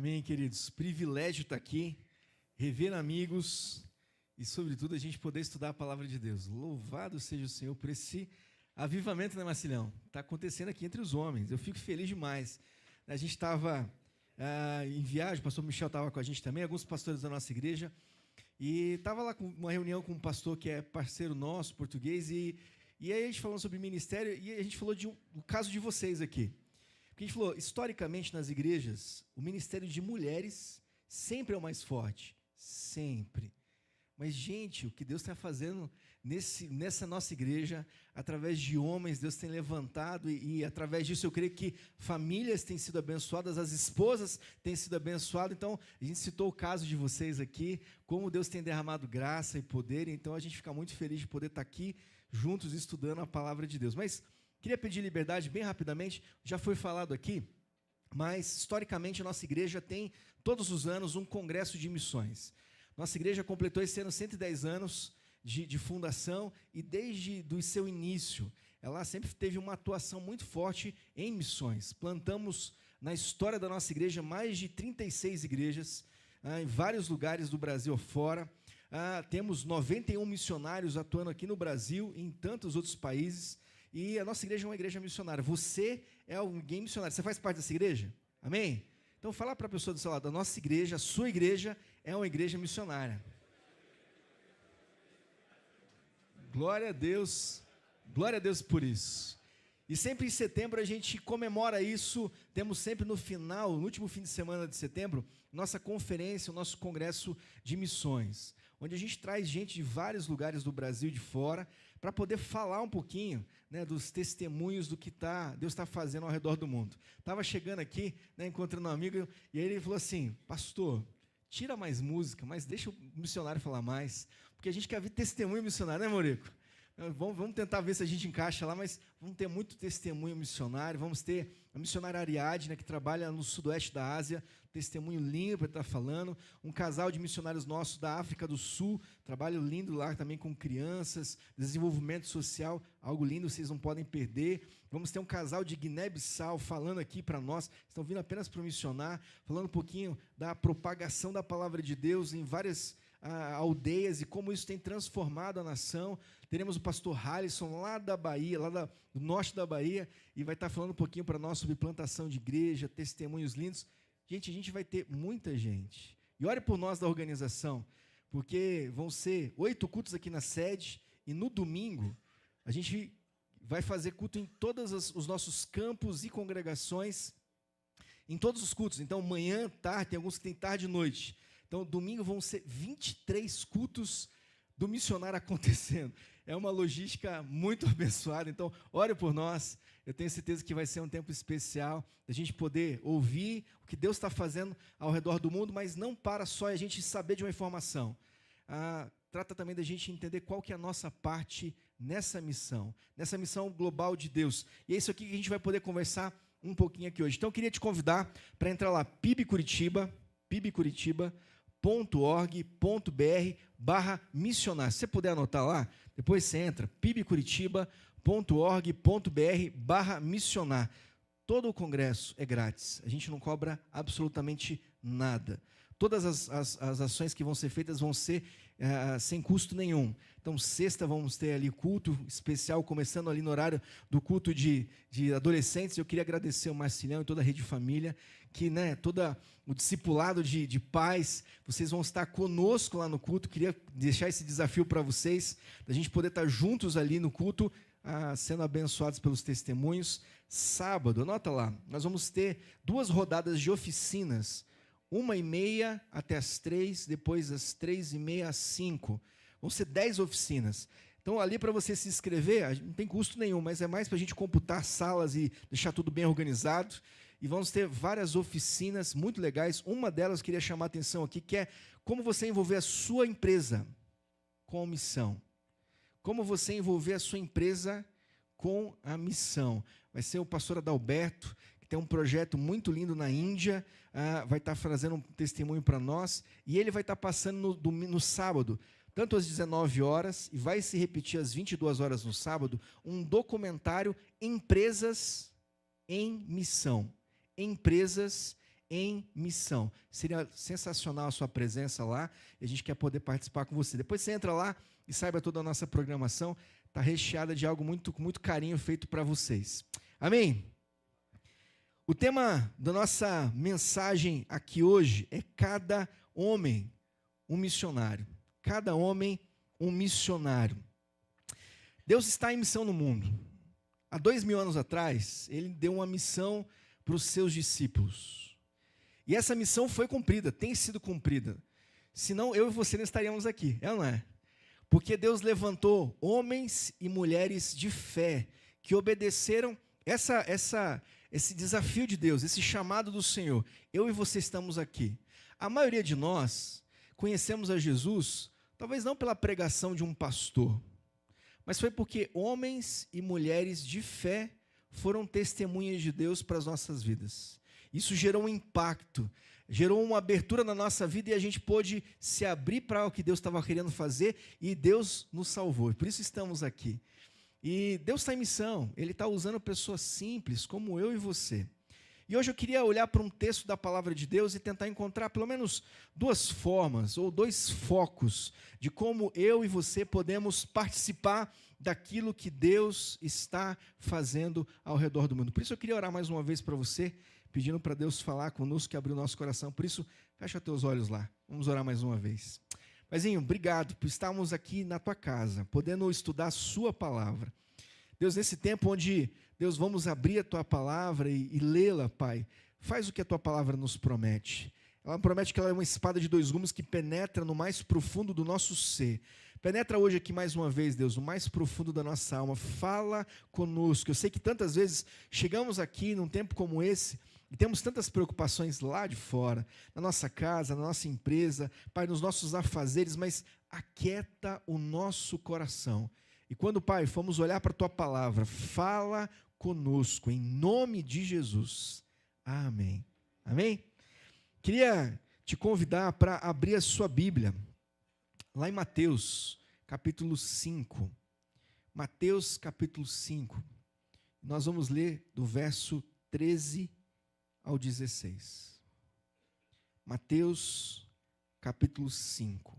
Amém, queridos. Privilégio estar aqui, rever amigos e, sobretudo, a gente poder estudar a palavra de Deus. Louvado seja o Senhor por esse avivamento, né, Marcilhão? Está acontecendo aqui entre os homens. Eu fico feliz demais. A gente estava em viagem, o pastor Michel estava com a gente também, alguns pastores da nossa igreja, e estava lá com uma reunião com um pastor que é parceiro nosso, português, e aí a gente falando sobre ministério, e a gente falou do caso de vocês aqui. Porque a gente falou, historicamente, nas igrejas, o ministério de mulheres sempre é o mais forte. Sempre. Mas, gente, o que Deus está fazendo nessa nossa igreja, através de homens, Deus tem levantado, e através disso eu creio que famílias têm sido abençoadas, as esposas têm sido abençoadas. Então, a gente citou o caso de vocês aqui, como Deus tem derramado graça e poder, então a gente fica muito feliz de poder estar aqui juntos estudando a palavra de Deus. Mas queria pedir liberdade bem rapidamente, já foi falado aqui, mas historicamente a nossa igreja tem todos os anos um congresso de missões. Nossa igreja completou esse ano 110 anos de fundação e desde o seu início, ela sempre teve uma atuação muito forte em missões. Plantamos na história da nossa igreja mais de 36 igrejas, em vários lugares do Brasil afora. Temos 91 missionários atuando aqui no Brasil e em tantos outros países. E a nossa igreja é uma igreja missionária. Você é alguém missionário. Você faz parte dessa igreja? Amém? Então, fala para a pessoa do seu lado, a nossa igreja, a sua igreja, é uma igreja missionária. Glória a Deus por isso. E sempre em setembro a gente comemora isso, temos sempre no final, no último fim de semana de setembro, nossa conferência, o nosso congresso de missões, onde a gente traz gente de vários lugares do Brasil e de fora, para poder falar um pouquinho, né, dos testemunhos do que Deus está fazendo ao redor do mundo. Estava chegando aqui, né, encontrando um amigo, e aí ele falou assim, pastor, tira mais música, mas deixa o missionário falar mais, porque a gente quer ver testemunho missionário, né, Morico? Vamos tentar ver se a gente encaixa lá, mas vamos ter muito testemunho missionário, vamos ter a missionária Ariadne, que trabalha no sudoeste da Ásia, testemunho lindo para estar falando, um casal de missionários nossos da África do Sul, trabalho lindo lá também com crianças, desenvolvimento social, algo lindo, vocês não podem perder. Vamos ter um casal de Guiné-Bissau falando aqui para nós, estão vindo apenas para missionar, falando um pouquinho da propagação da palavra de Deus em várias aldeias e como isso tem transformado a nação. Teremos o pastor Halisson lá da Bahia, do norte da Bahia, e vai estar falando um pouquinho para nós sobre plantação de igreja, testemunhos lindos. Gente, a gente vai ter muita gente. E ore por nós da organização, porque vão ser 8 cultos aqui na sede, e no domingo a gente vai fazer culto em todos os nossos campos e congregações, em todos os cultos. Então, manhã, tarde, tem alguns que tem tarde e noite. Então, domingo vão ser 23 cultos do missionário acontecendo. É uma logística muito abençoada. Então, ore por nós. Eu tenho certeza que vai ser um tempo especial, da gente poder ouvir o que Deus está fazendo ao redor do mundo, mas não para só a gente saber de uma informação. Trata também da gente entender qual que é a nossa parte nessa missão global de Deus. E é isso aqui que a gente vai poder conversar um pouquinho aqui hoje. Então, eu queria te convidar para entrar lá, pibcuritiba.org.br/missionar. Se você puder anotar lá, depois você entra, pibcuritiba.org.br/missionar. Todo o congresso é grátis, a gente não cobra absolutamente nada. Todas as ações que vão ser feitas vão ser sem custo nenhum. Então, sexta vamos ter ali culto especial, começando ali no horário do culto de adolescentes. Eu queria agradecer ao Marcilhão e toda a Rede Família, que, né, todo o discipulado de pais, vocês vão estar conosco lá no culto. Queria deixar esse desafio para vocês, da gente poder estar juntos ali no culto, sendo abençoados pelos testemunhos. Sábado, anota lá, nós vamos ter 2 rodadas de oficinas, 1h30 até as 3, depois das 3h30 às 5. Vão ser 10 oficinas. Então, ali para você se inscrever, não tem custo nenhum, mas é mais para a gente computar salas e deixar tudo bem organizado. E vamos ter várias oficinas muito legais. Uma delas eu queria chamar a atenção aqui, que é como você envolver a sua empresa com a missão. Como você envolver a sua empresa com a missão. Vai ser o pastor Adalberto, que tem um projeto muito lindo na Índia, vai estar fazendo um testemunho para nós, e ele vai estar passando no sábado, tanto às 19 horas, e vai se repetir às 22 horas no sábado, um documentário Empresas em Missão. Empresas em missão. Seria sensacional a sua presença lá e a gente quer poder participar com você. Depois você entra lá e saiba toda a nossa programação. Está recheada de algo com muito carinho feito para vocês. Amém? O tema da nossa mensagem aqui hoje é cada homem um missionário. Cada homem um missionário. Deus está em missão no mundo. Há 2000 anos atrás, Ele deu uma missão para os seus discípulos. E essa missão foi cumprida, tem sido cumprida. Senão eu e você não estaríamos aqui, é ou não é? Porque Deus levantou homens e mulheres de fé que obedeceram esse desafio de Deus, esse chamado do Senhor. Eu e você estamos aqui. A maioria de nós conhecemos a Jesus, talvez não pela pregação de um pastor, mas foi porque homens e mulheres de fé foram testemunhas de Deus para as nossas vidas. Isso gerou um impacto, gerou uma abertura na nossa vida e a gente pôde se abrir para o que Deus estava querendo fazer e Deus nos salvou. Por isso estamos aqui. E Deus está em missão, Ele está usando pessoas simples como eu e você. E hoje eu queria olhar para um texto da palavra de Deus e tentar encontrar pelo menos duas formas ou dois focos de como eu e você podemos participar daquilo que Deus está fazendo ao redor do mundo. Por isso eu queria orar mais uma vez para você, pedindo para Deus falar conosco e abrir o nosso coração. Por isso, fecha teus olhos lá. Vamos orar mais uma vez. Paizinho, obrigado por estarmos aqui na tua casa, podendo estudar a sua palavra. Deus, nesse tempo onde, Deus, vamos abrir a tua palavra e lê-la, Pai, faz o que a tua palavra nos promete. Ela promete que ela é uma espada de dois gumes que penetra no mais profundo do nosso ser. Penetra hoje aqui mais uma vez, Deus, no mais profundo da nossa alma. Fala conosco. Eu sei que tantas vezes chegamos aqui num tempo como esse e temos tantas preocupações lá de fora, na nossa casa, na nossa empresa, Pai, nos nossos afazeres, mas aquieta o nosso coração. E quando, Pai, formos olhar para a tua palavra, fala conosco, em nome de Jesus. Amém. Amém? Queria te convidar para abrir a sua Bíblia, lá em Mateus, capítulo 5. Mateus, capítulo 5. Nós vamos ler do verso 13 ao 16. Mateus, capítulo 5,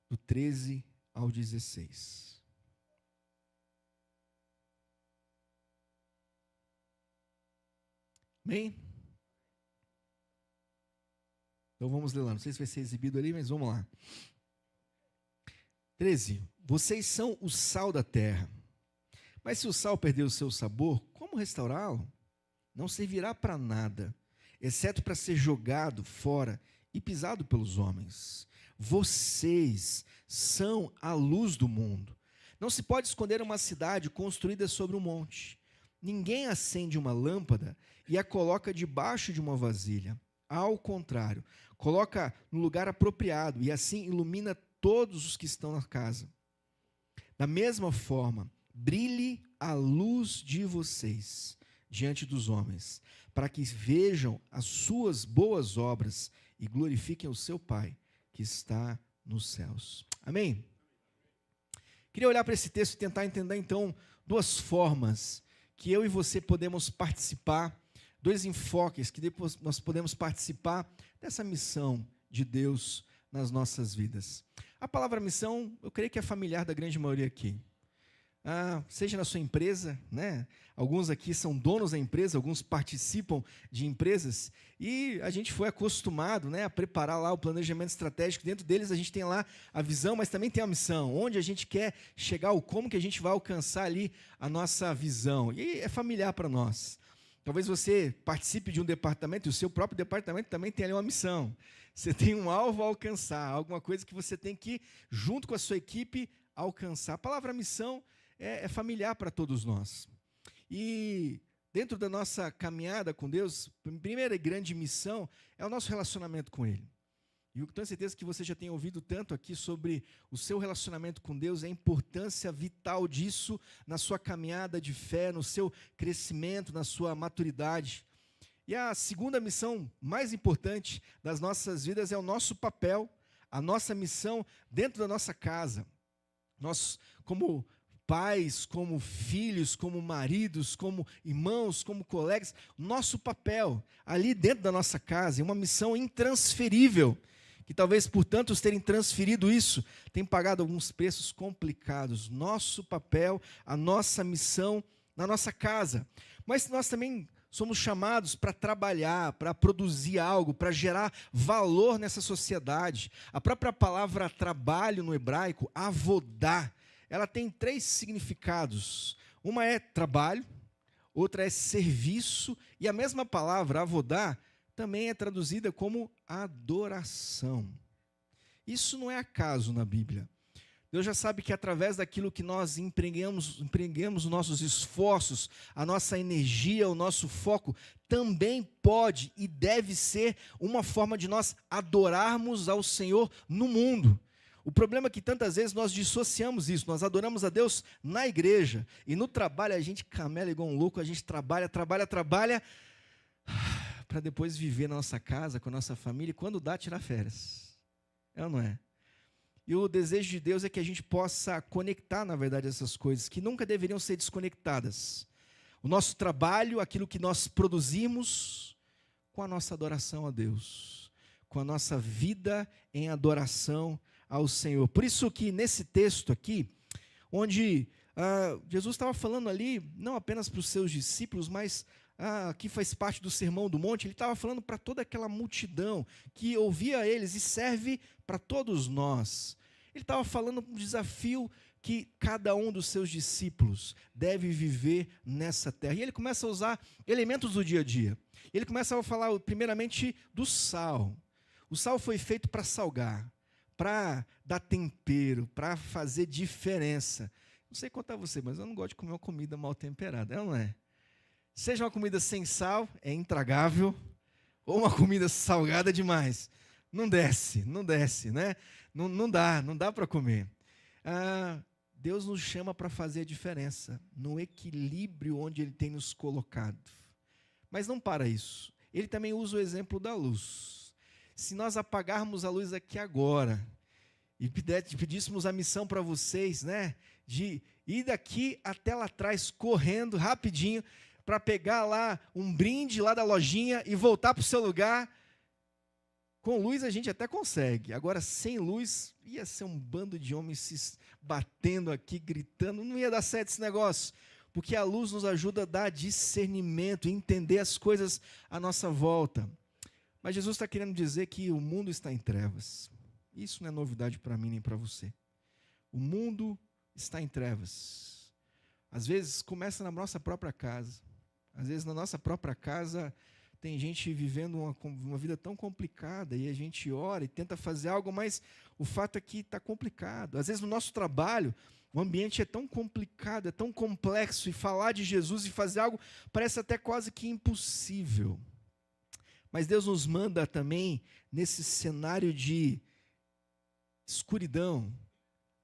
do 13 ao 16. Amém? Então vamos ler lá. Não sei se vai ser exibido ali, mas vamos lá. 13. Vocês são o sal da terra. Mas se o sal perder o seu sabor, como restaurá-lo? Não servirá para nada, exceto para ser jogado fora e pisado pelos homens. Vocês são a luz do mundo. Não se pode esconder uma cidade construída sobre um monte. Ninguém acende uma lâmpada e a coloca debaixo de uma vasilha. Ao contrário, coloca no lugar apropriado e assim ilumina todos os que estão na casa. Da mesma forma, brilhe a luz de vocês diante dos homens, para que vejam as suas boas obras e glorifiquem o seu Pai que está nos céus. Amém? Queria olhar para esse texto e tentar entender então duas formas que eu e você podemos participar, dois enfoques que depois nós podemos participar dessa missão de Deus nas nossas vidas. A palavra missão, eu creio que é familiar da grande maioria aqui. Seja na sua empresa, né? Alguns aqui são donos da empresa, alguns participam de empresas, e a gente foi acostumado, né, a preparar lá o planejamento estratégico. Dentro deles a gente tem lá a visão, mas também tem a missão, onde a gente quer chegar, o como que a gente vai alcançar ali a nossa visão, e é familiar para nós. Talvez você participe de um departamento, e o seu próprio departamento também tem ali uma missão. Você tem um alvo a alcançar, alguma coisa que você tem que, junto com a sua equipe, alcançar. A palavra missão é familiar para todos nós. E dentro da nossa caminhada com Deus, a primeira grande missão é o nosso relacionamento com Ele. E eu tenho certeza que você já tem ouvido tanto aqui sobre o seu relacionamento com Deus, a importância vital disso na sua caminhada de fé, no seu crescimento, na sua maturidade. E a segunda missão mais importante das nossas vidas é o nosso papel, a nossa missão dentro da nossa casa. Nós, como pais, como filhos, como maridos, como irmãos, como colegas, nosso papel ali dentro da nossa casa é uma missão intransferível, que talvez por tantos terem transferido isso, tenham pagado alguns preços complicados. Nosso papel, a nossa missão na nossa casa. Mas nós também somos chamados para trabalhar, para produzir algo, para gerar valor nessa sociedade. A própria palavra trabalho no hebraico, avodá, ela tem 3 significados. Uma é trabalho, outra é serviço, e a mesma palavra, avodá, também é traduzida como adoração. Isso não é acaso na Bíblia. Deus já sabe que através daquilo que nós empreguemos os nossos esforços, a nossa energia, o nosso foco, também pode e deve ser uma forma de nós adorarmos ao Senhor no mundo. O problema é que tantas vezes nós dissociamos isso, nós adoramos a Deus na igreja, e no trabalho a gente camela igual um louco, a gente trabalha, para depois viver na nossa casa, com a nossa família, e quando dá, tirar férias. É ou não é? E o desejo de Deus é que a gente possa conectar, na verdade, essas coisas, que nunca deveriam ser desconectadas. O nosso trabalho, aquilo que nós produzimos, com a nossa adoração a Deus, com a nossa vida em adoração ao Senhor. Por isso que nesse texto aqui, onde Jesus estava falando ali, não apenas para os seus discípulos, mas aqui faz parte do Sermão do Monte, ele estava falando para toda aquela multidão que ouvia eles e serve para todos nós. Ele estava falando um desafio que cada um dos seus discípulos deve viver nessa terra. E ele começa a usar elementos do dia a dia. Ele começa a falar primeiramente do sal. O sal foi feito para salgar, para dar tempero, para fazer diferença. Não sei quanto a você, mas eu não gosto de comer uma comida mal temperada, não é? Seja uma comida sem sal, é intragável, ou uma comida salgada demais. Não desce, né? Não dá para comer. Deus nos chama para fazer a diferença, no equilíbrio onde Ele tem nos colocado. Mas não para isso. Ele também usa o exemplo da luz. Se nós apagarmos a luz aqui agora, e pedíssemos a missão para vocês, né? De ir daqui até lá atrás, correndo, rapidinho, para pegar lá um brinde lá da lojinha e voltar para o seu lugar. Com luz a gente até consegue, agora sem luz ia ser um bando de homens se batendo aqui, gritando, não ia dar certo esse negócio, porque a luz nos ajuda a dar discernimento, entender as coisas à nossa volta. Mas Jesus está querendo dizer que o mundo está em trevas. Isso não é novidade para mim nem para você. O mundo está em trevas. Às vezes começa na nossa própria casa. Às vezes na nossa própria casa tem gente vivendo uma vida tão complicada e a gente ora e tenta fazer algo, mas o fato é que está complicado. Às vezes no nosso trabalho, o ambiente é tão complicado, é tão complexo, e falar de Jesus e fazer algo parece até quase que impossível. Mas Deus nos manda também, nesse cenário de escuridão,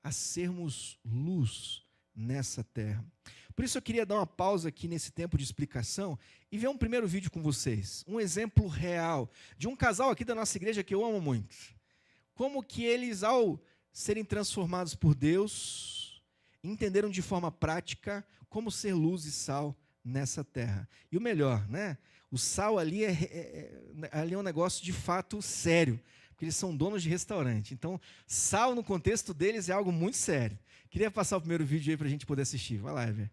a sermos luz nessa terra. Por isso eu queria dar uma pausa aqui nesse tempo de explicação e ver um primeiro vídeo com vocês, um exemplo real de um casal aqui da nossa igreja que eu amo muito. Como que eles, ao serem transformados por Deus, entenderam de forma prática como ser luz e sal nessa terra. E o melhor, né? O sal ali ali é um negócio de fato sério, porque eles são donos de restaurante. Então, sal no contexto deles é algo muito sério. Queria passar o primeiro vídeo aí para a gente poder assistir. Vai lá, Ever.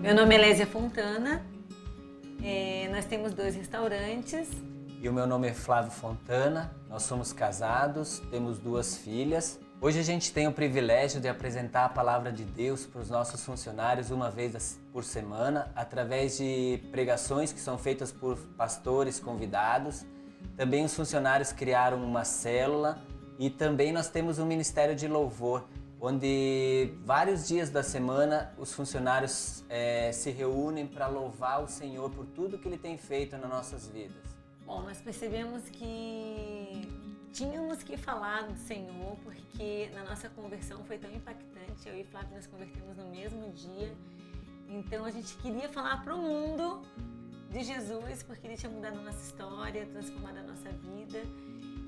Meu nome é Lésia Fontana, nós temos 2 restaurantes. E o meu nome é Flávio Fontana, nós somos casados, temos 2 filhas. Hoje a gente tem o privilégio de apresentar a palavra de Deus para os nossos funcionários uma vez por semana, através de pregações que são feitas por pastores convidados. Também os funcionários criaram uma célula e também nós temos um ministério de louvor, onde vários dias da semana os funcionários se reúnem para louvar o Senhor por tudo que Ele tem feito nas nossas vidas. Bom, nós percebemos que tínhamos que falar do Senhor, porque na nossa conversão foi tão impactante. Eu e Flávio nos convertemos no mesmo dia. Então a gente queria falar para o mundo de Jesus, porque Ele tinha mudado a nossa história, transformado a nossa vida.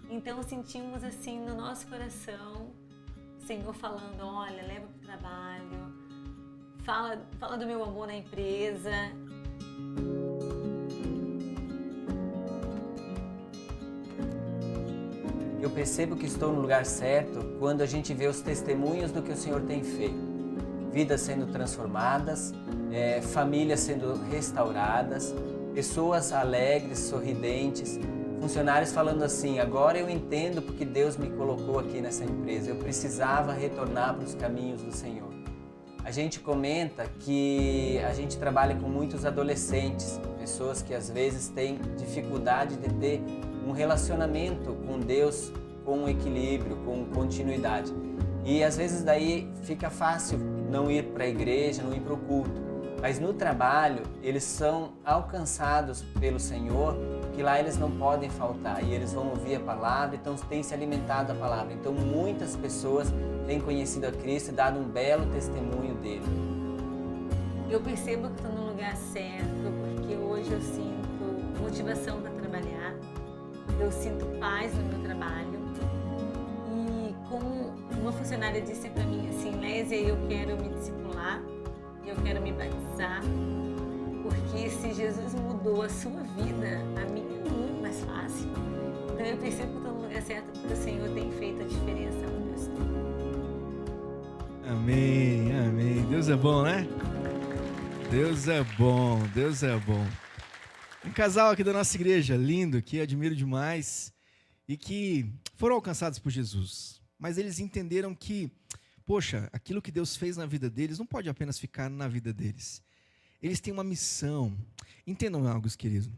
Então sentimos assim no nosso coração o Senhor falando, olha, leva para o trabalho, fala do meu amor na empresa. Eu percebo que estou no lugar certo quando a gente vê os testemunhos do que o Senhor tem feito. Vidas sendo transformadas, famílias sendo restauradas, pessoas alegres, sorridentes, funcionários falando assim, agora eu entendo porque Deus me colocou aqui nessa empresa, eu precisava retornar para os caminhos do Senhor. A gente comenta que a gente trabalha com muitos adolescentes, pessoas que às vezes têm dificuldade de ter um relacionamento com Deus com equilíbrio, com continuidade. E às vezes daí fica fácil não ir para a igreja, não ir para o culto. Mas no trabalho, eles são alcançados pelo Senhor, que lá eles não podem faltar. E eles vão ouvir a palavra, então têm se alimentado da palavra. Então muitas pessoas têm conhecido a Cristo e dado um belo testemunho dele. Eu percebo que estou no lugar certo, porque hoje eu sinto motivação para trabalhar. Eu sinto paz no meu trabalho. E como uma funcionária disse para mim assim, Lésia, eu quero me discipular, eu quero me batizar, porque se Jesus mudou a sua vida, a minha é muito mais fácil. Então eu percebo que estou no lugar certo, porque o Senhor tem feito a diferença onde eu estou. Amém, amém. Deus é bom, né? Deus é bom, Deus é bom. Um casal aqui da nossa igreja, lindo, que admiro demais e que foram alcançados por Jesus. Mas eles entenderam que, poxa, aquilo que Deus fez na vida deles não pode apenas ficar na vida deles. Eles têm uma missão. Entendam algo, queridos.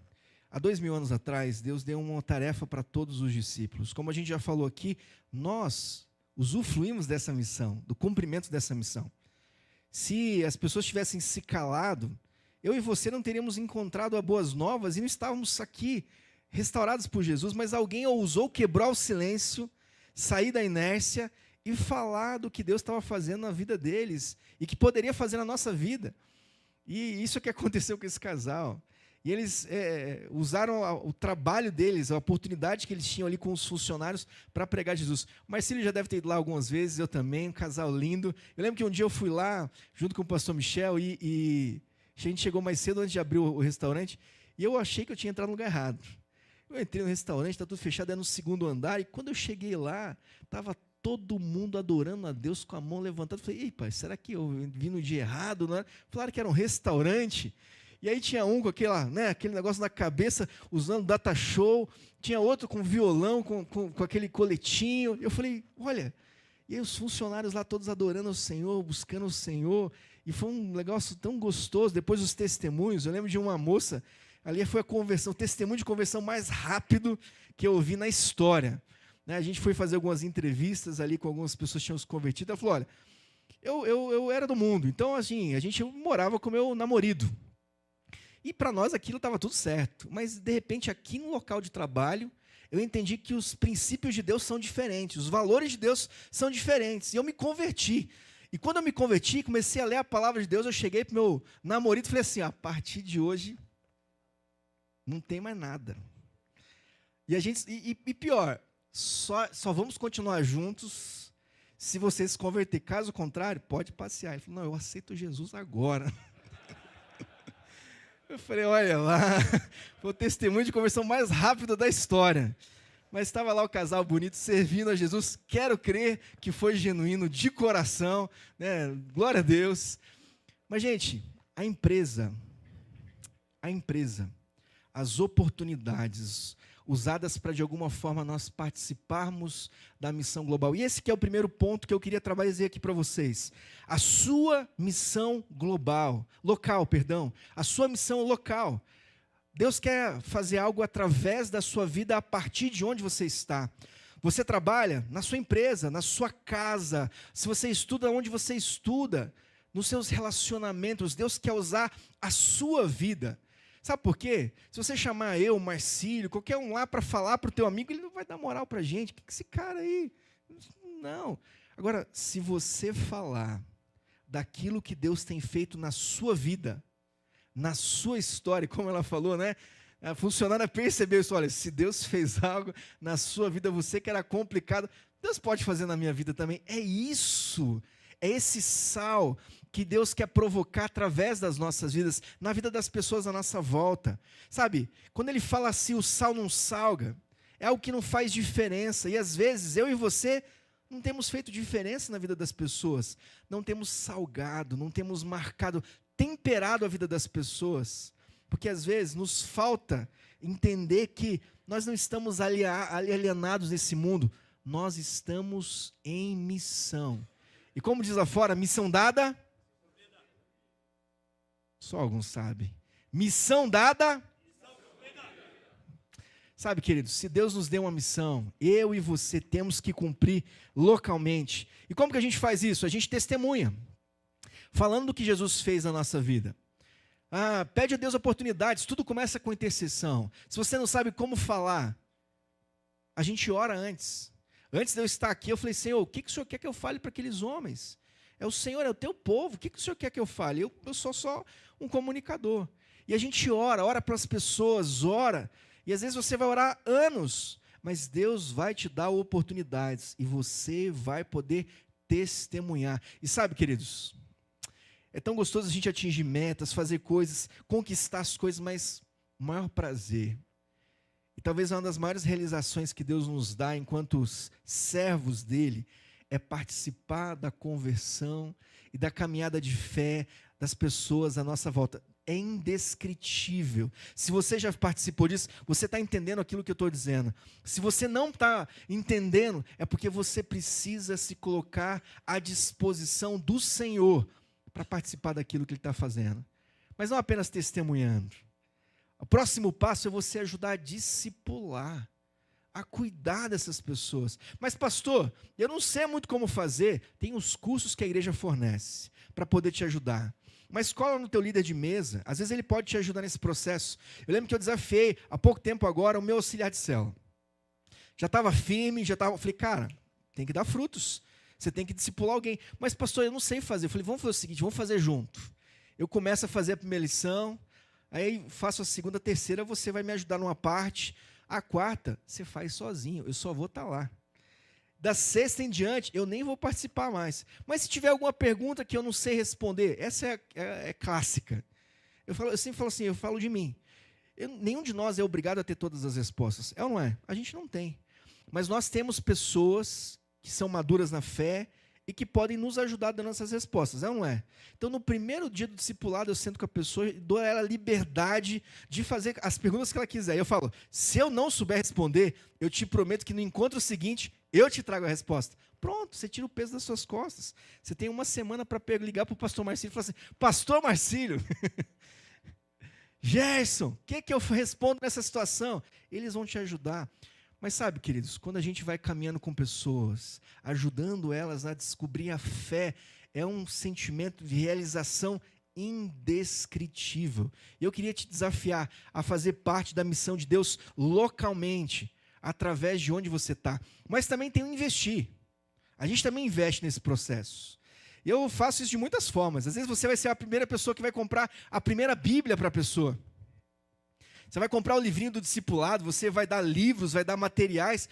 Há 2000 anos atrás, Deus deu uma tarefa para todos os discípulos. Como a gente já falou aqui, nós usufruímos dessa missão, do cumprimento dessa missão. Se as pessoas tivessem se calado, eu e você não teríamos encontrado as boas novas e não estávamos aqui restaurados por Jesus, mas alguém ousou quebrar o silêncio, sair da inércia e falar do que Deus estava fazendo na vida deles e que poderia fazer na nossa vida. E isso é o que aconteceu com esse casal. E eles usaram o trabalho deles, a oportunidade que eles tinham ali com os funcionários para pregar Jesus. Marcílio já deve ter ido lá algumas vezes, eu também, um casal lindo. Eu lembro que um dia eu fui lá, junto com o pastor Michel, e a gente chegou mais cedo antes de abrir o restaurante, e eu achei que eu tinha entrado no lugar errado. Eu entrei no restaurante, está tudo fechado, é no segundo andar, e quando eu cheguei lá, estava todo mundo adorando a Deus com a mão levantada. Eu falei, ei, pai, será que eu vim no dia errado? Não é? Falaram que era um restaurante. E aí tinha um com aquele negócio na cabeça, usando data show, tinha outro com violão, com aquele coletinho. Eu falei, olha, e aí os funcionários lá todos adorando o Senhor, buscando o Senhor, e foi um negócio tão gostoso. Depois os testemunhos, eu lembro de uma moça, ali foi a conversão, o testemunho de conversão mais rápido que eu ouvi na história. A gente foi fazer algumas entrevistas ali com algumas pessoas que tinham se convertido. Ela falou, olha, eu era do mundo, então assim, a gente morava com o meu namorado. E para nós aquilo estava tudo certo. Mas, de repente, aqui no local de trabalho, eu entendi que os princípios de Deus são diferentes, os valores de Deus são diferentes. E eu me converti. E quando eu me converti, comecei a ler a palavra de Deus, eu cheguei para o meu namorado e falei assim, a partir de hoje, não tem mais nada. E pior, só vamos continuar juntos se você se converter. Caso contrário, pode passear. Ele falou, não, eu aceito Jesus agora. Eu falei, olha lá, foi o testemunho de conversão mais rápido da história. Mas estava lá o casal bonito servindo a Jesus. Quero crer que foi genuíno, de coração, né? Glória a Deus. Mas, gente, a empresa, as oportunidades usadas para, de alguma forma, nós participarmos da missão global. E esse que é o primeiro ponto que eu queria trazer aqui para vocês. A sua missão local, a sua missão local. Deus quer fazer algo através da sua vida a partir de onde você está. Você trabalha na sua empresa, na sua casa, se você estuda onde você estuda, nos seus relacionamentos, Deus quer usar a sua vida. Sabe por quê? Se você chamar eu, Marcílio, qualquer um lá para falar para o teu amigo, ele não vai dar moral para a gente. O que é esse cara aí? Não. Agora, se você falar daquilo que Deus tem feito na sua vida, na sua história, como ela falou, né? A funcionária percebeu isso, olha, se Deus fez algo na sua vida, você que era complicado, Deus pode fazer na minha vida também. É isso, é esse sal que Deus quer provocar através das nossas vidas, na vida das pessoas à nossa volta. Sabe, quando ele fala assim, o sal não salga, é algo que não faz diferença, e às vezes eu e você não temos feito diferença na vida das pessoas, não temos salgado, não temos marcado, temperado a vida das pessoas, porque às vezes nos falta entender que nós não estamos alienados nesse mundo, nós estamos em missão. E como diz lá fora, missão dada, só alguns sabem. Missão dada, sabe, queridos, se Deus nos deu uma missão, eu e você temos que cumprir localmente. E como que a gente faz isso? A gente testemunha, falando do que Jesus fez na nossa vida. Pede a Deus oportunidades, tudo começa com intercessão. Se você não sabe como falar, a gente ora antes. Antes de eu estar aqui, eu falei, Senhor, o que o Senhor quer que eu fale para aqueles homens? É o Senhor, é o teu povo, o que o Senhor quer que eu fale? Eu sou só um comunicador. E a gente ora para as pessoas, ora. E às vezes você vai orar anos, mas Deus vai te dar oportunidades e você vai poder testemunhar. E sabe, queridos, é tão gostoso a gente atingir metas, fazer coisas, conquistar as coisas, mas o maior prazer, e talvez uma das maiores realizações que Deus nos dá enquanto servos dele, é participar da conversão e da caminhada de fé das pessoas à nossa volta. É indescritível. Se você já participou disso, você está entendendo aquilo que eu estou dizendo. Se você não está entendendo, é porque você precisa se colocar à disposição do Senhor para participar daquilo que Ele está fazendo. Mas não apenas testemunhando. O próximo passo é você ajudar a discipular, a cuidar dessas pessoas. Mas pastor, eu não sei muito como fazer. Tem os cursos que a igreja fornece para poder te ajudar. Mas cola no teu líder de mesa, às vezes ele pode te ajudar nesse processo. Eu lembro que eu desafiei, há pouco tempo agora, o meu auxiliar de célula. Já estava firme, falei, cara, tem que dar frutos. Você tem que discipular alguém. Mas pastor, eu não sei fazer. Eu falei, vamos fazer o seguinte, vamos fazer junto. Eu começo a fazer a primeira lição, aí faço a segunda, a terceira, você vai me ajudar numa parte. A quarta, você faz sozinho, eu só vou estar lá. Da sexta em diante, eu nem vou participar mais. Mas se tiver alguma pergunta que eu não sei responder, essa é clássica. Eu sempre falo assim, eu falo de mim. Nenhum de nós é obrigado a ter todas as respostas. É ou não é? A gente não tem. Mas nós temos pessoas que são maduras na fé e que podem nos ajudar dando essas respostas, é ou não é? Então, no primeiro dia do discipulado, eu sento com a pessoa e dou a ela liberdade de fazer as perguntas que ela quiser. Eu falo, se eu não souber responder, eu te prometo que no encontro seguinte, eu te trago a resposta. Pronto, você tira o peso das suas costas. Você tem uma semana para ligar para o pastor Marcílio e falar assim, pastor Marcílio, Gerson, o que eu respondo nessa situação? Eles vão te ajudar. Mas sabe, queridos, quando a gente vai caminhando com pessoas, ajudando elas a descobrir a fé, é um sentimento de realização indescritível. E eu queria te desafiar a fazer parte da missão de Deus localmente, através de onde você está. Mas também tem o investir. A gente também investe nesse processo. E eu faço isso de muitas formas. Às vezes você vai ser a primeira pessoa que vai comprar a primeira Bíblia para a pessoa. Você vai comprar o livrinho do discipulado, você vai dar livros, vai dar materiais.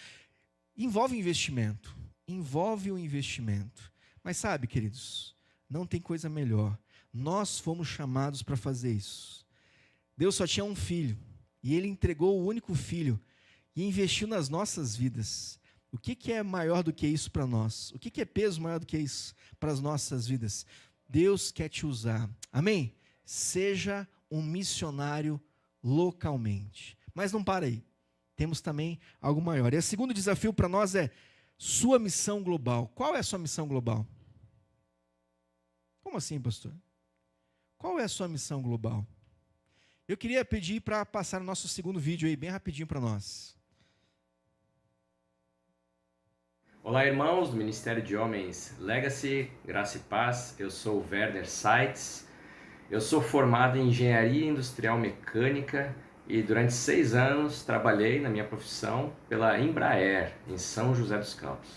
Envolve investimento. Envolve o investimento. Mas sabe, queridos, não tem coisa melhor. Nós fomos chamados para fazer isso. Deus só tinha um filho. E Ele entregou o único filho. E investiu nas nossas vidas. O que é maior do que isso para nós? O que é peso maior do que isso para as nossas vidas? Deus quer te usar. Amém? Seja um missionário localmente. Mas não para aí. Temos também algo maior. E o segundo desafio para nós é sua missão global. Qual é a sua missão global? Como assim, pastor? Qual é a sua missão global? Eu queria pedir para passar o nosso segundo vídeo aí, bem rapidinho para nós. Olá, irmãos do Ministério de Homens Legacy, Graça e Paz. Eu sou o Werner Seitz. Eu sou formado em Engenharia Industrial Mecânica e durante 6 anos trabalhei na minha profissão pela Embraer, em São José dos Campos.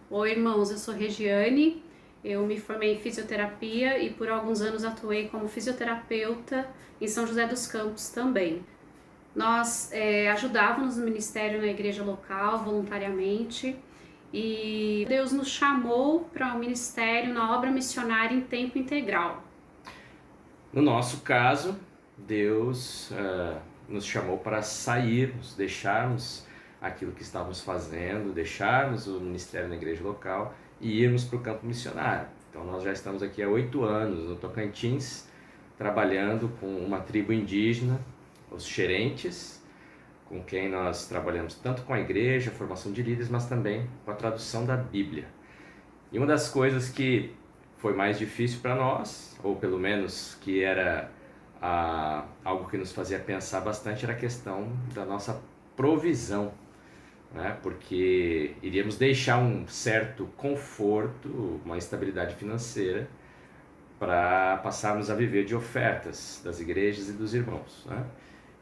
Oi, irmãos, eu sou Regiane, Eu me formei em fisioterapia e por alguns anos atuei como fisioterapeuta em São José dos Campos também. Nós ajudávamos no ministério na igreja local, voluntariamente, e Deus nos chamou para o ministério na obra missionária em tempo integral. No nosso caso, Deus nos chamou para sairmos, deixarmos aquilo que estávamos fazendo, deixarmos o ministério na igreja local e irmos para o campo missionário. Então nós já estamos aqui há 8 anos no Tocantins, trabalhando com uma tribo indígena, os Xerentes, com quem nós trabalhamos tanto com a igreja, a formação de líderes, mas também com a tradução da Bíblia. E uma das coisas que foi mais difícil para nós, ou pelo menos que era algo que nos fazia pensar bastante, era a questão da nossa provisão, né? Porque iríamos deixar um certo conforto, uma estabilidade financeira, para passarmos a viver de ofertas das igrejas e dos irmãos, né?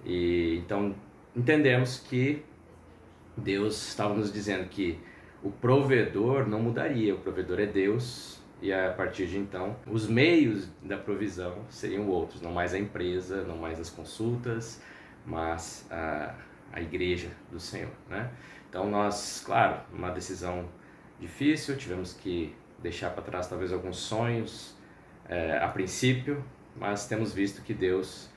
E então entendemos que Deus estava nos dizendo que o provedor não mudaria, o provedor é Deus, e a partir de então os meios da provisão seriam outros, não mais a empresa, não mais as consultas, mas a igreja do Senhor, né? Então nós, claro, uma decisão difícil, tivemos que deixar para trás talvez alguns sonhos a princípio, mas temos visto que Deus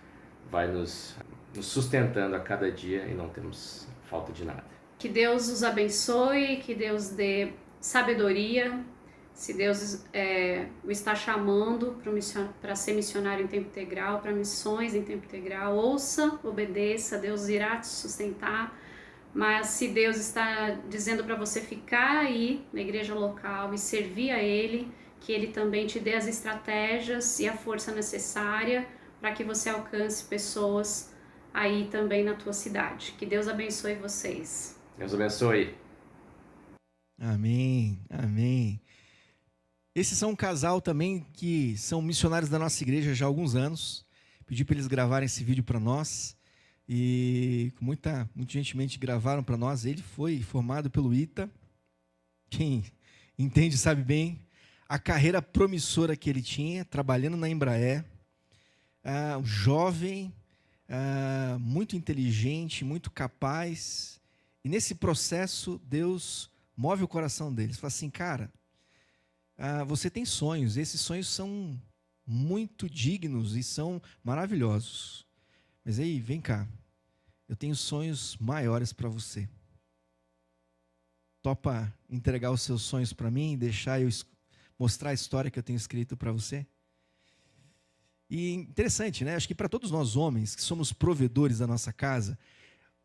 vai nos sustentando a cada dia e não temos falta de nada. Que Deus os abençoe, que Deus dê sabedoria, se Deus o está chamando para ser missionário em tempo integral, para missões em tempo integral, ouça, obedeça, Deus irá te sustentar. Mas se Deus está dizendo para você ficar aí na igreja local e servir a Ele, que Ele também te dê as estratégias e a força necessária para que você alcance pessoas aí também na tua cidade. Que Deus abençoe vocês. Deus abençoe. Amém, amém. Esses são um casal também que são missionários da nossa igreja já há alguns anos. Pedi para eles gravarem esse vídeo para nós. E muito gentilmente gravaram para nós. Ele foi formado pelo ITA. Quem entende sabe bem a carreira promissora que ele tinha, trabalhando na Embraer. Um jovem, muito inteligente, muito capaz. E nesse processo, Deus move o coração deles. Fala assim, cara, você tem sonhos. Esses sonhos são muito dignos e são maravilhosos. Mas aí, vem cá, eu tenho sonhos maiores para você. Topa entregar os seus sonhos para mim e deixar eu mostrar a história que eu tenho escrito para você? E interessante, né? Acho que para todos nós homens que somos provedores da nossa casa,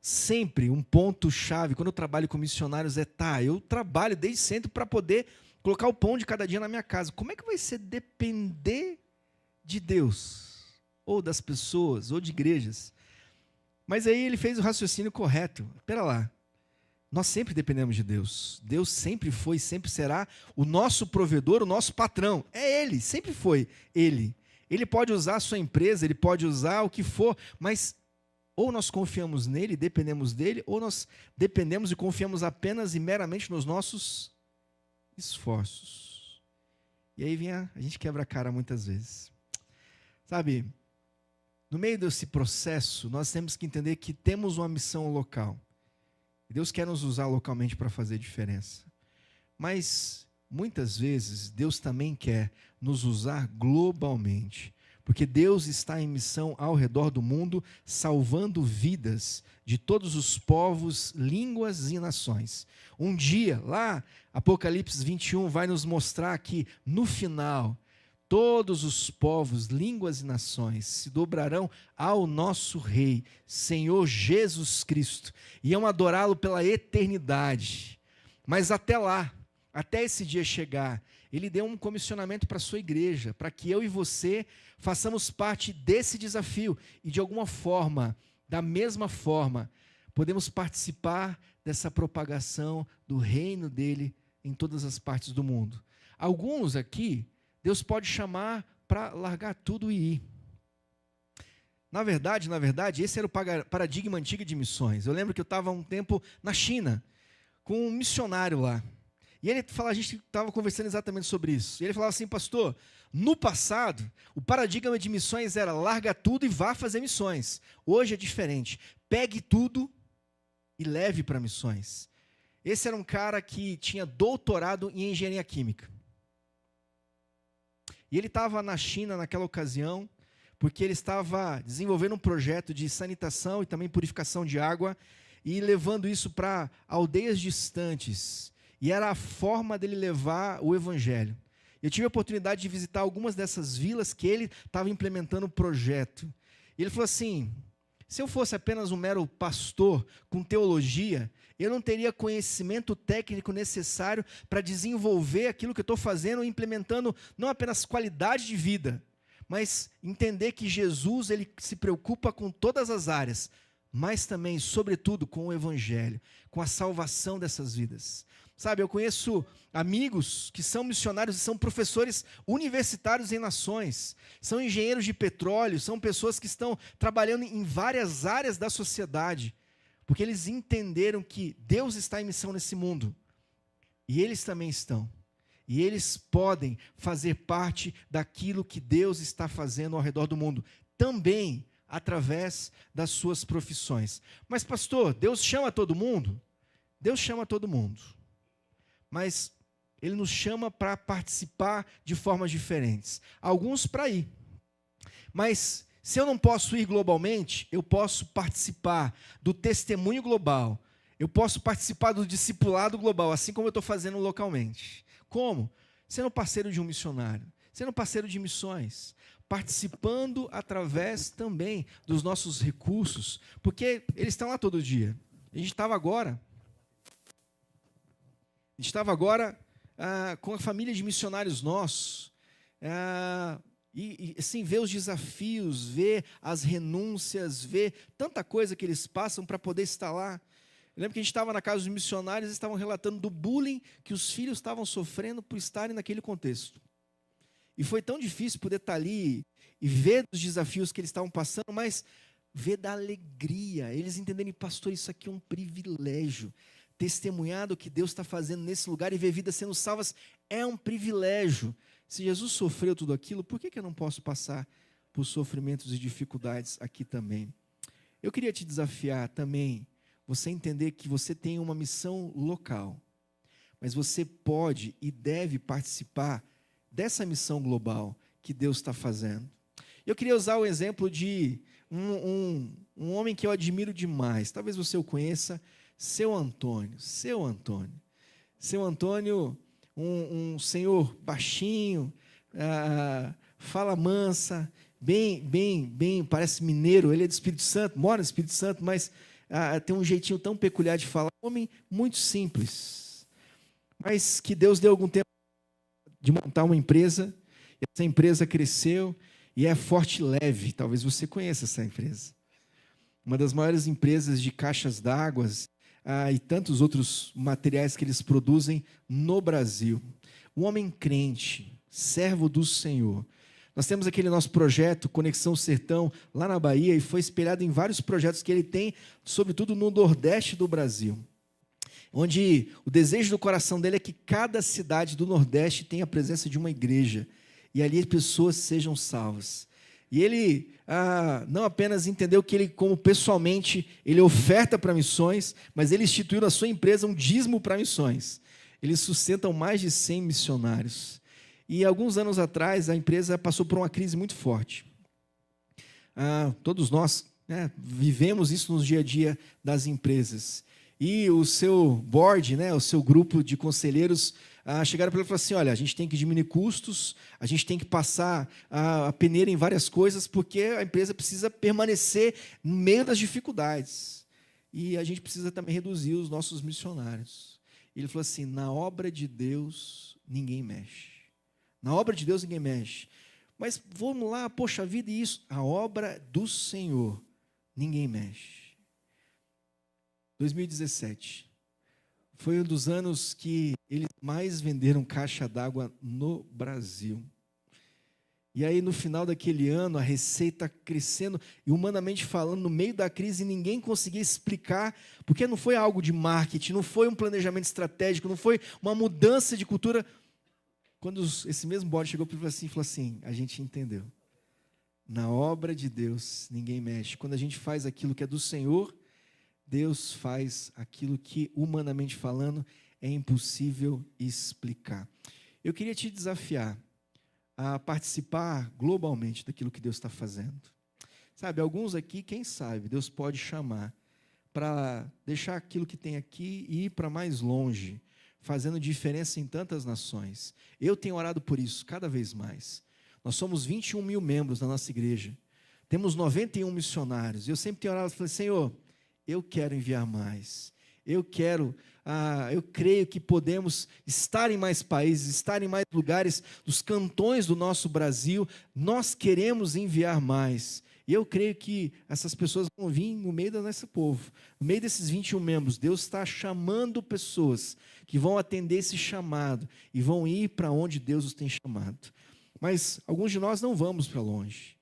sempre um ponto-chave, quando eu trabalho com missionários, eu trabalho desde sempre para poder colocar o pão de cada dia na minha casa. Como é que vai ser depender de Deus? Ou das pessoas, ou de igrejas. Mas aí ele fez o raciocínio correto. Espera lá, nós sempre dependemos de Deus. Deus sempre foi, sempre será o nosso provedor, o nosso patrão. É Ele, sempre foi Ele. Ele pode usar a sua empresa, Ele pode usar o que for, mas ou nós confiamos nele, dependemos dele, ou nós dependemos e confiamos apenas e meramente nos nossos esforços. E aí a gente quebra a cara muitas vezes. Sabe, no meio desse processo, nós temos que entender que temos uma missão local. E Deus quer nos usar localmente para fazer diferença. Mas, muitas vezes, Deus também quer nos usar globalmente. Porque Deus está em missão ao redor do mundo, salvando vidas de todos os povos, línguas e nações. Um dia, lá, Apocalipse 21 vai nos mostrar que, no final, todos os povos, línguas e nações se dobrarão ao nosso Rei, Senhor Jesus Cristo, e iam adorá-lo pela eternidade. Mas até lá, até esse dia chegar, Ele deu um comissionamento para a sua igreja, para que eu e você façamos parte desse desafio e, de alguma forma, da mesma forma, podemos participar dessa propagação do reino dele em todas as partes do mundo. Alguns aqui, Deus pode chamar para largar tudo e ir. Na verdade, esse era o paradigma antigo de missões. Eu lembro que eu estava há um tempo na China, com um missionário lá. E ele fala, a gente estava conversando exatamente sobre isso. E ele falava assim, pastor, no passado, o paradigma de missões era larga tudo e vá fazer missões. Hoje é diferente. Pegue tudo e leve para missões. Esse era um cara que tinha doutorado em engenharia química. E ele estava na China naquela ocasião, porque ele estava desenvolvendo um projeto de sanitação e também purificação de água e levando isso para aldeias distantes. E era a forma dele levar o evangelho. Eu tive a oportunidade de visitar algumas dessas vilas que ele estava implementando o projeto. E ele falou assim, se eu fosse apenas um mero pastor com teologia, eu não teria conhecimento técnico necessário para desenvolver aquilo que eu estou fazendo e implementando não apenas qualidade de vida, mas entender que Jesus ele se preocupa com todas as áreas, mas também, sobretudo, com o evangelho, com a salvação dessas vidas. Sabe, eu conheço amigos que são missionários e são professores universitários em nações, são engenheiros de petróleo, são pessoas que estão trabalhando em várias áreas da sociedade, porque eles entenderam que Deus está em missão nesse mundo, e eles também estão, e eles podem fazer parte daquilo que Deus está fazendo ao redor do mundo, também através das suas profissões. Mas pastor, Deus chama todo mundo? Deus chama todo mundo. Mas Ele nos chama para participar de formas diferentes. Alguns para ir. Mas se eu não posso ir globalmente, eu posso participar do testemunho global. Eu posso participar do discipulado global, assim como eu estou fazendo localmente. Como? Sendo parceiro de um missionário, sendo parceiro de missões, participando através também dos nossos recursos, porque eles estão lá todo dia. A gente estava agora com a família de missionários nossos, e assim, ver os desafios, ver as renúncias, ver tanta coisa que eles passam para poder estar lá. Eu lembro que a gente estava na casa dos missionários, eles estavam relatando do bullying que os filhos estavam sofrendo por estarem naquele contexto. E foi tão difícil poder estar ali e ver os desafios que eles estavam passando, mas ver da alegria, eles entenderem, pastor, isso aqui é um privilégio. Testemunhar do que Deus está fazendo nesse lugar e ver vidas sendo salvas é um privilégio. Se Jesus sofreu tudo aquilo, por que eu não posso passar por sofrimentos e dificuldades aqui também? Eu queria te desafiar também, você entender que você tem uma missão local, mas você pode e deve participar dessa missão global que Deus está fazendo. Eu queria usar o exemplo de um homem que eu admiro demais, talvez você o conheça, Seu Antônio, um senhor baixinho, fala mansa, bem, parece mineiro, ele é do Espírito Santo, mora no Espírito Santo, mas tem um jeitinho tão peculiar de falar, um homem muito simples, mas que Deus deu algum tempo de montar uma empresa, e essa empresa cresceu, e é Forte Leve, talvez você conheça essa empresa, uma das maiores empresas de caixas d'água, e tantos outros materiais que eles produzem no Brasil. Um homem crente, servo do Senhor. Nós temos aquele nosso projeto, Conexão Sertão, lá na Bahia, e foi espelhado em vários projetos que ele tem, sobretudo no Nordeste do Brasil, onde o desejo do coração dele é que cada cidade do Nordeste tenha a presença de uma igreja, e ali as pessoas sejam salvas. E ele não apenas entendeu que ele, como pessoalmente, ele oferta para missões, mas ele instituiu na sua empresa um dízimo para missões. Eles sustentam mais de 100 missionários. E alguns anos atrás, a empresa passou por uma crise muito forte. Todos nós vivemos isso no dia a dia das empresas. E o seu board, o seu grupo de conselheiros, chegaram para ele e falaram assim, olha, a gente tem que diminuir custos, a gente tem que passar a peneira em várias coisas, porque a empresa precisa permanecer no meio das dificuldades. E a gente precisa também reduzir os nossos missionários. Ele falou assim, na obra de Deus, ninguém mexe. Na obra de Deus, ninguém mexe. Mas vamos lá, poxa vida, e isso? A obra do Senhor, ninguém mexe. 2017 foi um dos anos que eles mais venderam caixa d'água no Brasil. E aí, no final daquele ano, a receita crescendo, e humanamente falando, no meio da crise, ninguém conseguia explicar, porque não foi algo de marketing, não foi um planejamento estratégico, não foi uma mudança de cultura. Quando esse mesmo board chegou para ele e falou assim, a gente entendeu. Na obra de Deus, ninguém mexe. Quando a gente faz aquilo que é do Senhor, Deus faz aquilo que, humanamente falando, é impossível explicar. Eu queria te desafiar a participar globalmente daquilo que Deus está fazendo. Sabe, alguns aqui, quem sabe, Deus pode chamar para deixar aquilo que tem aqui e ir para mais longe, fazendo diferença em tantas nações. Eu tenho orado por isso, cada vez mais. Nós somos 21 mil membros na nossa igreja. Temos 91 missionários. Eu sempre tenho orado e falei, Senhor, eu quero enviar mais. Eu creio que podemos estar em mais países, estar em mais lugares dos cantões do nosso Brasil. Nós queremos enviar mais. E eu creio que essas pessoas vão vir no meio do nosso povo. No meio desses 21 membros, Deus está chamando pessoas que vão atender esse chamado e vão ir para onde Deus os tem chamado. Mas alguns de nós não vamos para longe.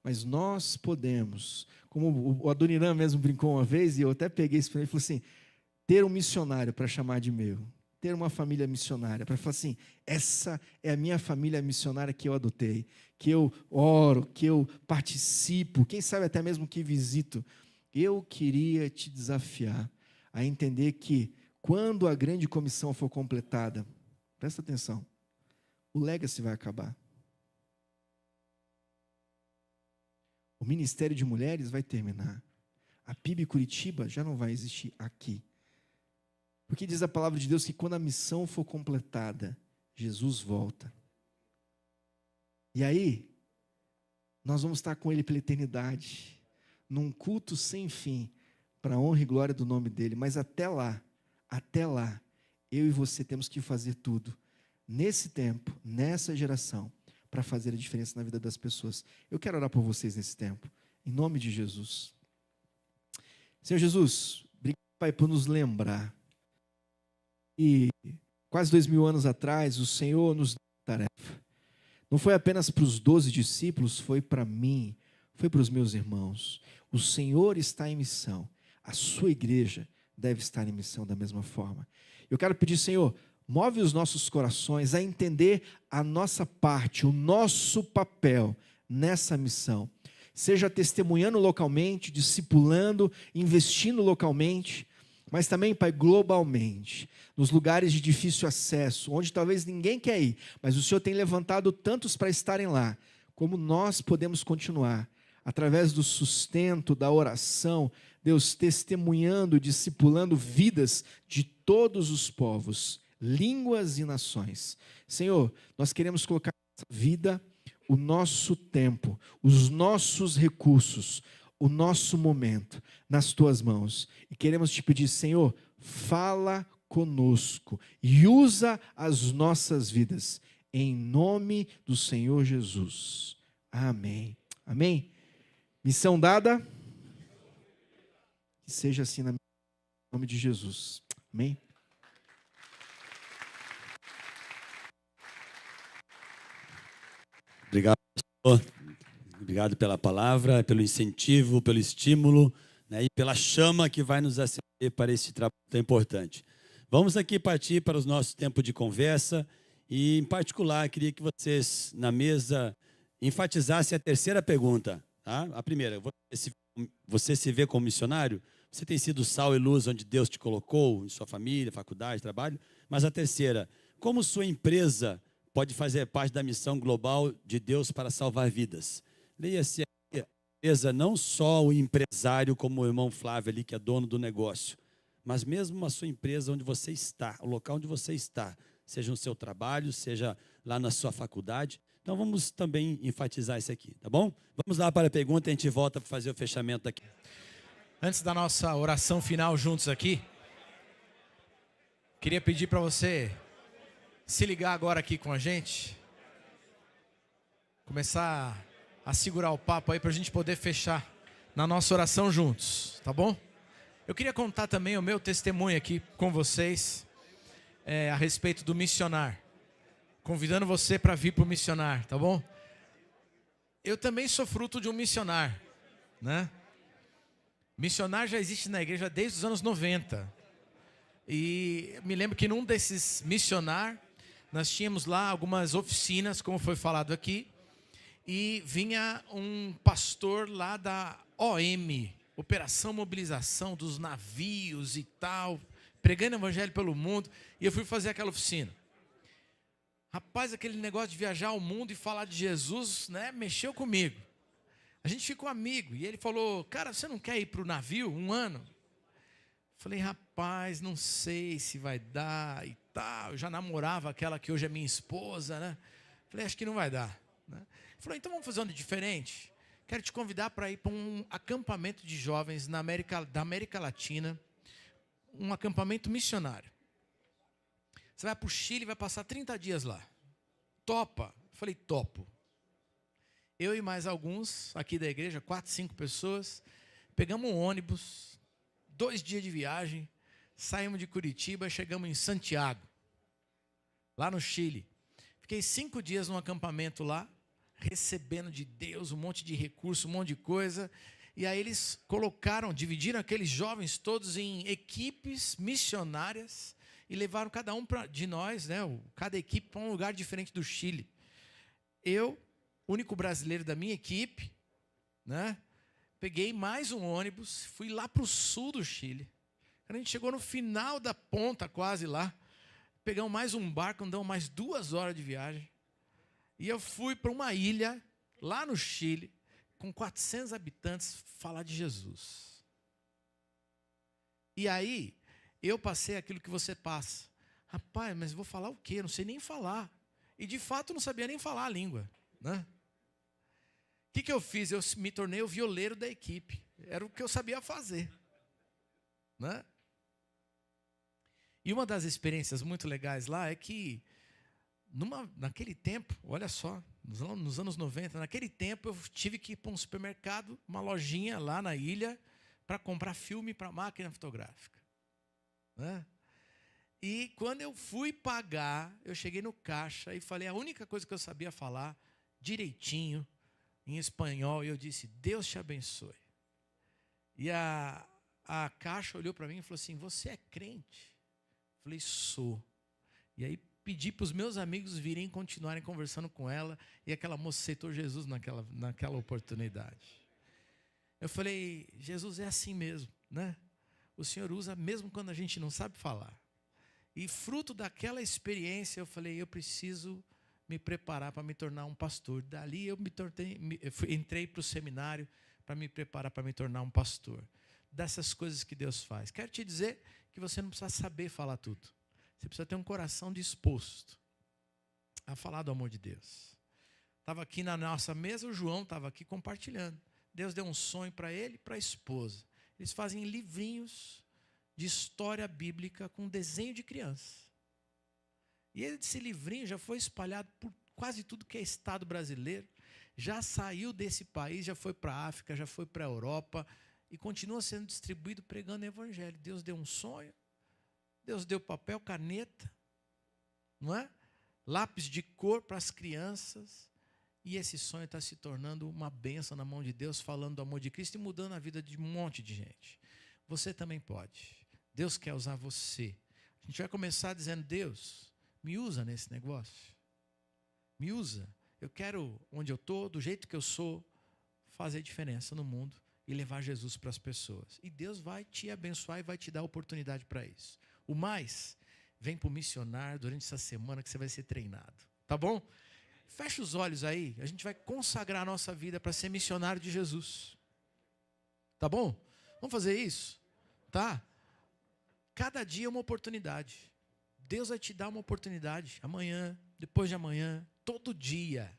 Mas nós podemos, como o Adoniran mesmo brincou uma vez, e eu até peguei isso para ele e falei assim, ter um missionário para chamar de meu, ter uma família missionária, para falar assim, essa é a minha família missionária que eu adotei, que eu oro, que eu participo, quem sabe até mesmo que visito. Eu queria te desafiar a entender que quando a grande comissão for completada, presta atenção, o legacy vai acabar. O Ministério de Mulheres vai terminar. A PIB Curitiba já não vai existir aqui. Porque diz a palavra de Deus que quando a missão for completada, Jesus volta. E aí, nós vamos estar com Ele pela eternidade, num culto sem fim, para a honra e glória do nome dEle. Mas até lá, eu e você temos que fazer tudo, nesse tempo, nessa geração, para fazer a diferença na vida das pessoas. Eu quero orar por vocês nesse tempo, em nome de Jesus. Senhor Jesus, obrigado, Pai, por nos lembrar. E quase 2000 anos atrás, o Senhor nos deu uma tarefa. Não foi apenas para os 12 discípulos, foi para mim, foi para os meus irmãos. O Senhor está em missão. A sua igreja deve estar em missão da mesma forma. Eu quero pedir, Senhor, move os nossos corações a entender a nossa parte, o nosso papel nessa missão. Seja testemunhando localmente, discipulando, investindo localmente, mas também, Pai, globalmente, nos lugares de difícil acesso, onde talvez ninguém quer ir, mas o Senhor tem levantado tantos para estarem lá, como nós podemos continuar, através do sustento, da oração, Deus, testemunhando, discipulando vidas de todos os povos, línguas e nações. Senhor, nós queremos colocar nossa vida, o nosso tempo, os nossos recursos, o nosso momento nas tuas mãos. E queremos te pedir, Senhor, fala conosco e usa as nossas vidas. Em nome do Senhor Jesus. Amém. Amém? Missão dada? Que seja assim no nome de Jesus. Amém? Obrigado, pastor. Obrigado pela palavra, pelo incentivo, pelo estímulo, né, e pela chama que vai nos acender para esse trabalho tão importante. Vamos aqui partir para o nosso tempo de conversa e, em particular, queria que vocês, na mesa, enfatizassem a terceira pergunta. Tá? A primeira, você se vê como missionário? Você tem sido sal e luz onde Deus te colocou, em sua família, faculdade, trabalho? Mas a terceira, como sua empresa pode fazer parte da missão global de Deus para salvar vidas? Leia-se aqui, a empresa, não só o empresário, como o irmão Flávio ali, que é dono do negócio, mas mesmo a sua empresa onde você está, o local onde você está, seja no seu trabalho, seja lá na sua faculdade. Então vamos também enfatizar isso aqui, tá bom? Vamos lá para a pergunta e a gente volta para fazer o fechamento aqui. Antes da nossa oração final juntos aqui, queria pedir para você se ligar agora aqui com a gente, começar a segurar o papo aí para a gente poder fechar na nossa oração juntos, tá bom? Eu queria contar também o meu testemunho aqui com vocês a respeito do missionar, convidando você para vir para o missionar, tá bom? eu também sou fruto de um missionário, né? Missionário já existe na igreja desde os anos 90. E me lembro que num desses missionários, nós tínhamos lá algumas oficinas, como foi falado aqui, e vinha um pastor lá da OM, Operação Mobilização dos Navios e tal, pregando o evangelho pelo mundo, e eu fui fazer aquela oficina. Rapaz, aquele negócio de viajar ao mundo e falar de Jesus, né, mexeu comigo. A gente ficou amigo, e ele falou, cara, você não quer ir para o navio 1 ano? Falei, rapaz, não sei se vai dar e tal. Eu já namorava aquela que hoje é minha esposa, né? Falei, acho que não vai dar, né? Ele falou, então vamos fazer um diferente. Quero te convidar para ir para um acampamento de jovens da América Latina, um acampamento missionário. Você vai para o Chile e vai passar 30 dias lá. Topa? Falei, topo. Eu e mais alguns aqui da igreja, 4, 5 pessoas, pegamos um ônibus, 2 dias de viagem, saímos de Curitiba, chegamos em Santiago, lá no Chile. Fiquei 5 dias num acampamento lá, recebendo de Deus um monte de recurso, um monte de coisa. E aí eles dividiram aqueles jovens todos em equipes missionárias e levaram cada um de nós, né, cada equipe para um lugar diferente do Chile. Eu, único brasileiro da minha equipe, né, peguei mais um ônibus, fui lá para o sul do Chile. A gente chegou no final da ponta, quase lá. Pegamos mais um barco, andamos mais 2 horas de viagem. E eu fui para uma ilha, lá no Chile, com 400 habitantes, falar de Jesus. E aí, eu passei aquilo que você passa. Rapaz, mas vou falar o quê? Eu não sei nem falar. E de fato, eu não sabia nem falar a língua, né? O que eu fiz? Eu me tornei o violeiro da equipe. Era o que eu sabia fazer, né? E uma das experiências muito legais lá é que, naquele tempo, olha só, nos anos 90, naquele tempo eu tive que ir para um supermercado, uma lojinha lá na ilha, para comprar filme para máquina fotográfica, né? E quando eu fui pagar, eu cheguei no caixa e falei a única coisa que eu sabia falar, direitinho, em espanhol, e eu disse, Deus te abençoe. E a caixa olhou para mim e falou assim, você é crente? Eu falei, sou. E aí pedi para os meus amigos virem continuarem conversando com ela, e aquela moça aceitou Jesus naquela oportunidade. Eu falei, Jesus é assim mesmo, né? O Senhor usa mesmo quando a gente não sabe falar. E fruto daquela experiência, eu falei, eu preciso me preparar para me tornar um pastor. Dali eu entrei para o seminário para me preparar para me tornar um pastor. Dessas coisas que Deus faz. Quero te dizer que você não precisa saber falar tudo. Você precisa ter um coração disposto a falar do amor de Deus. Estava aqui na nossa mesa, o João estava aqui compartilhando. Deus deu um sonho para ele e para a esposa. Eles fazem livrinhos de história bíblica com desenho de criança. E esse livrinho já foi espalhado por quase tudo que é estado brasileiro, já saiu desse país, já foi para a África, já foi para a Europa e continua sendo distribuído pregando o evangelho. Deus deu um sonho, Deus deu papel, caneta, não é? Lápis de cor para as crianças, e esse sonho está se tornando uma bênção na mão de Deus, falando do amor de Cristo e mudando a vida de um monte de gente. Você também pode. Deus quer usar você. A gente vai começar dizendo, Deus, me usa nesse negócio. Me usa. Eu quero, onde eu estou, do jeito que eu sou, fazer diferença no mundo e levar Jesus para as pessoas. E Deus vai te abençoar e vai te dar oportunidade para isso. O mais, vem para o missionário durante essa semana que você vai ser treinado. Tá bom? Fecha os olhos aí. A gente vai consagrar a nossa vida para ser missionário de Jesus. Tá bom? Vamos fazer isso? Tá? Cada dia é uma oportunidade. Deus vai te dar uma oportunidade, amanhã, depois de amanhã, todo dia.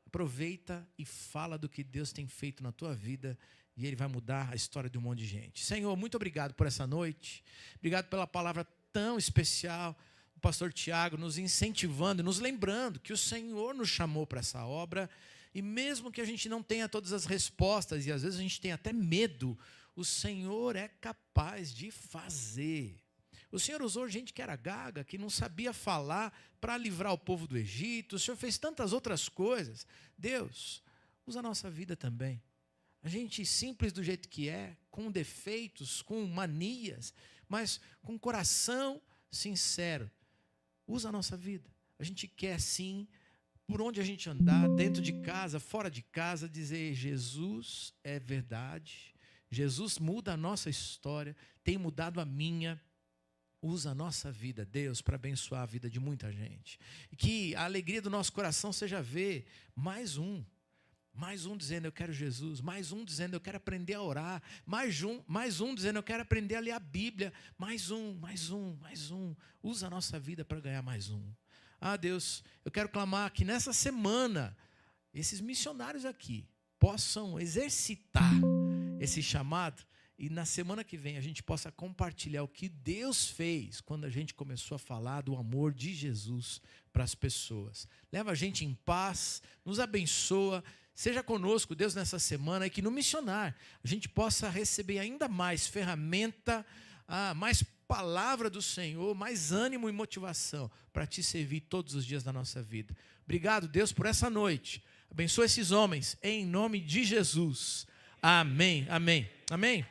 Aproveita e fala do que Deus tem feito na tua vida e Ele vai mudar a história de um monte de gente. Senhor, muito obrigado por essa noite. Obrigado pela palavra tão especial. O pastor Tiago nos incentivando, nos lembrando que o Senhor nos chamou para essa obra. E mesmo que a gente não tenha todas as respostas e às vezes a gente tem até medo, o Senhor é capaz de fazer. O Senhor usou gente que era gaga, que não sabia falar para livrar o povo do Egito. O Senhor fez tantas outras coisas. Deus, usa a nossa vida também. A gente simples do jeito que é, com defeitos, com manias, mas com coração sincero. Usa a nossa vida. A gente quer sim, por onde a gente andar, dentro de casa, fora de casa, dizer: Jesus é verdade. Jesus muda a nossa história, tem mudado a minha. Usa a nossa vida, Deus, para abençoar a vida de muita gente. E que a alegria do nosso coração seja ver mais um dizendo: eu quero Jesus, mais um dizendo: eu quero aprender a orar, mais um dizendo: eu quero aprender a ler a Bíblia, mais um. Usa a nossa vida para ganhar mais um. Ah, Deus, eu quero clamar que nessa semana esses missionários aqui possam exercitar esse chamado e na semana que vem a gente possa compartilhar o que Deus fez quando a gente começou a falar do amor de Jesus para as pessoas. Leva a gente em paz, nos abençoa, seja conosco, Deus, nessa semana, e que no missionar a gente possa receber ainda mais ferramenta, mais palavra do Senhor, mais ânimo e motivação para te servir todos os dias da nossa vida. Obrigado, Deus, por essa noite. Abençoa esses homens, em nome de Jesus. Amém, amém, amém.